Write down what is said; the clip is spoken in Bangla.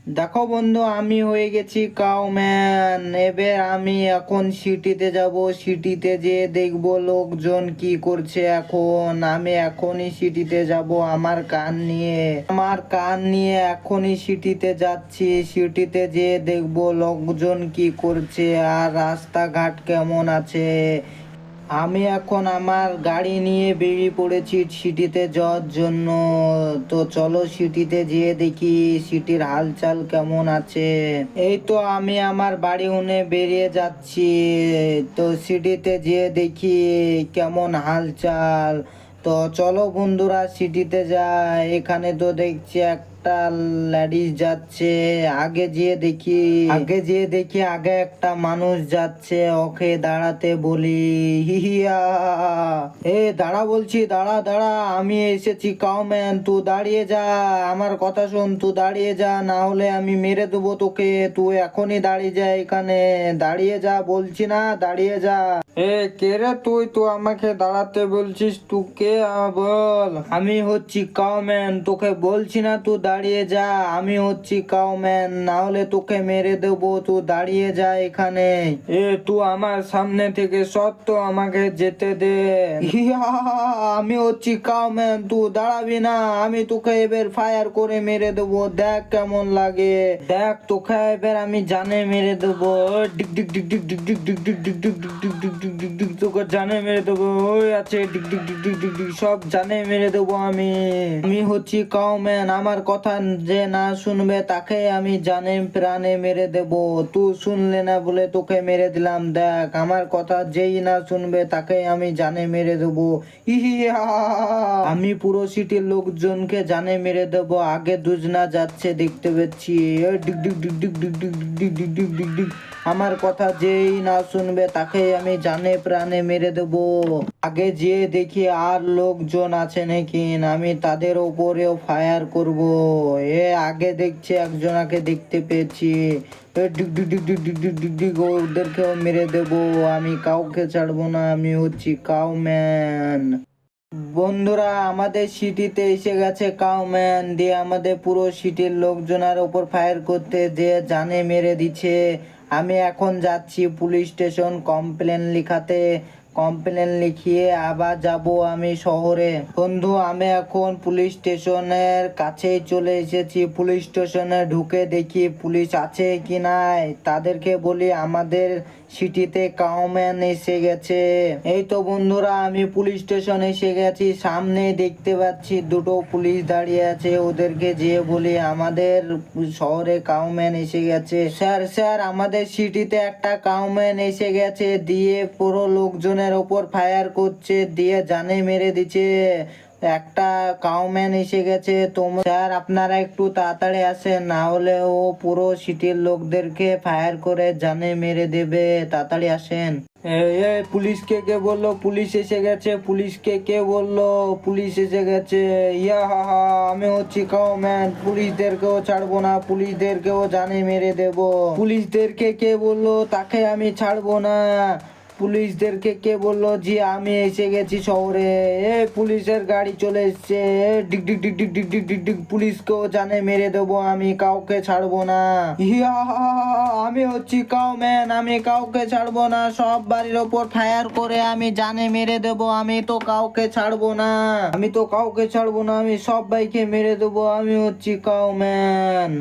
দেখো বন্ধু, আমি হয়ে গেছি কাউম্যান। এবার আমি এখন সিটিতে যাব। সিটিতে যে দেখবো লোকজন কি করছে। এখন আমি এখনই সিটিতে যাব আমার কান নিয়ে এখনই সিটিতে যাচ্ছি। সিটিতে যে দেখবো লোকজন কি করছে আর রাস্তাঘাট কেমন আছে। আমি এখন আমার গাড়ি নিয়ে বেরিয়ে পড়েছি সিটিতে যাওয়ার জন্য। তো চলো সিটিতে যেয়ে দেখি সিটির হালচাল কেমন আছে। এই তো আমি আমার বাড়ি উনে বেরিয়ে যাচ্ছি। তো সিটিতে যেয়ে দেখি কেমন হালচাল। তো চলো বন্ধুরা সিটিতে যাই। এখানে তো দেখছি একটা লেডিস যাচ্ছে। আগে একটা মানুষ যাচ্ছে, ওকে দাঁড়াতে বলি। হিহিয়া, দাঁড়া বলছি, দাঁড়া দাঁড়া, আমি এসেছি কাউম্যান, তুই দাঁড়িয়ে যা। আমার কথা শোন, তুই দাঁড়িয়ে যা, না হলে আমি মেরে দেবো তোকে। তুই এখনই দাঁড়িয়ে যা, এখানে দাঁড়িয়ে যা বলছি না, দাঁড়িয়ে যা। কে রে তুই? তুই আমাকে দাঁড়াতে বলছিস? তুই কে বল? আমি হচ্ছি কাউম্যান, তোকে বলছি না তুই দাঁড়িয়ে যা। আমি হচ্ছি কাউম্যান, না হলে তোকে মেরে দেবো। তুই দাঁড়িয়ে যা এখানে। তুই আমার সামনে থেকে সর, তো আমাকে যেতে দে। ইয়া, আমি হচ্ছি কাউম্যান, তুই দাঁড়াবি না। আমি তোকে এবার ফায়ার করে মেরে দেবো, দেখ কেমন লাগে। দেখ তোকে এবার আমি জানে মেরে দেবো। ডিক ডিক ডিক ডিক ডিক ডিক ডিক ডিক ডিক ডিক ডিক ডিক ডিক ডিক ডিক ডিক, তোকে জানে মেরে দেবো। ওই আছে ডিক ডিক ডিক ডিক ডিক ডিক, সব জানে মেরে দেবো আমি। আমি হচ্ছি কাউম্যান, আমার কথা যে না শুনবে তাকে আমি জানে প্রাণে মেরে দেবো। তুই শুনলে না বলে তোকে মেরে দিলাম। দেখ আমার কথা যেই না শুনবে তাকে আমি জানে মেরে দেবো। ইহিয়া, আমি পুরো সিটির লোকজনকে জানে মেরে দেবো। আগে দুজনা যাচ্ছে দেখতে পাচ্ছি। ডিক ডিক ডিক ডিক ডিক ডিক ডিক ডিক ডিক ডিক ডিক, আমার কথা যেই না শুনবে তাকে আমি জানে প্রাণে মেরে দেবো। আগে যেয়ে দেখি আর লোকজন আছে নাকি, আমি তাদের উপরেও ফায়ার করব। আগে দেখছি একজনাকে দেখতে পেয়েছি। ডিক ডিক ডিক ডিক ডিক ডিক ডিক ডিক, ওদেরকেও মেরে দেবো। আমি কাউকে ছাড়বো না, আমি হচ্ছি কাউম্যান। বন্ধুরা, আমাদের সিটিতে এসে গেছে কাউম্যান, দিয়ে আমাদের পুরো সিটির লোকজনের ওপর ফায়ার করতে দিয়ে জানে মেরে দিচ্ছে। আমি এখন যাচ্ছি পুলিশ স্টেশন কমপ্লেন লিখাতে। কমপ্লেন লিখিয়ে আবার যাব আমি শহরে। বন্ধু, আমি এখন পুলিশ স্টেশনের কাছেই চলে এসেছি। পুলিশ স্টেশনে ঢুকে দেখি পুলিশ আছে কি নাই। তাদেরকে বলি আমাদের সিটিতে কাউম্যান এসে গেছে। এই তো বন্ধুরা, আমি পুলিশ স্টেশন এসে গেছি। সামনে দেখতে পাচ্ছি দুটো পুলিশ দাঁড়িয়ে আছে। ওদেরকে যেয়ে বলি আমাদের শহরে কাউম্যান এসে গেছে। স্যার স্যার, আমাদের সিটিতে একটা কাউম্যান এসে গেছে, দিয়ে পুরো লোকজনের ওপর ফায়ার করছে, দিয়ে জানে মেরে দিচ্ছে। একটা কাউম্যান এসে গেছে। তোমরা স্যার আপনারা একটু তাড়াতাড়ি আসেন, না হলে ও পুরো সিটির লোকদেরকে ফায়ার করে জানে মেরে দেবে। তাড়াতাড়ি আসেন। পুলিশকে কে বললো পুলিশ এসে গেছে? পুলিশকে কে বললো পুলিশ এসে গেছে? ইয়া হা হা, আমি হচ্ছি কাউম্যান, পুলিশদেরকেও ছাড়বো না, পুলিশদেরকেও জানে মেরে দেব। পুলিশদেরকে কে বললো তাকে আমি ছাড়বো না। পুলিশদেরকে কে বললো যে আমি এসে গেছি শহরে? পুলিশের গাড়ি চলে এসছে। ডিক ডিক ডিক ডিক ডিক ডিক ডিক ডিক, পুলিশকেও জানে মেরে দেবো, আমি কাউকে ছাড়বো না। ইয়া, আমি হচ্ছি কাউম্যান, আমি কাউকে ছাড়বো না। সব বাড়ির ওপর ফায়ার করে আমি জানে মেরে দেবো। আমি তো কাউকে ছাড়বো না, আমি তো কাউকে ছাড়বো না, আমি সব ভাইকে মেরে দেবো। আমি হচ্ছি কাউম্যান।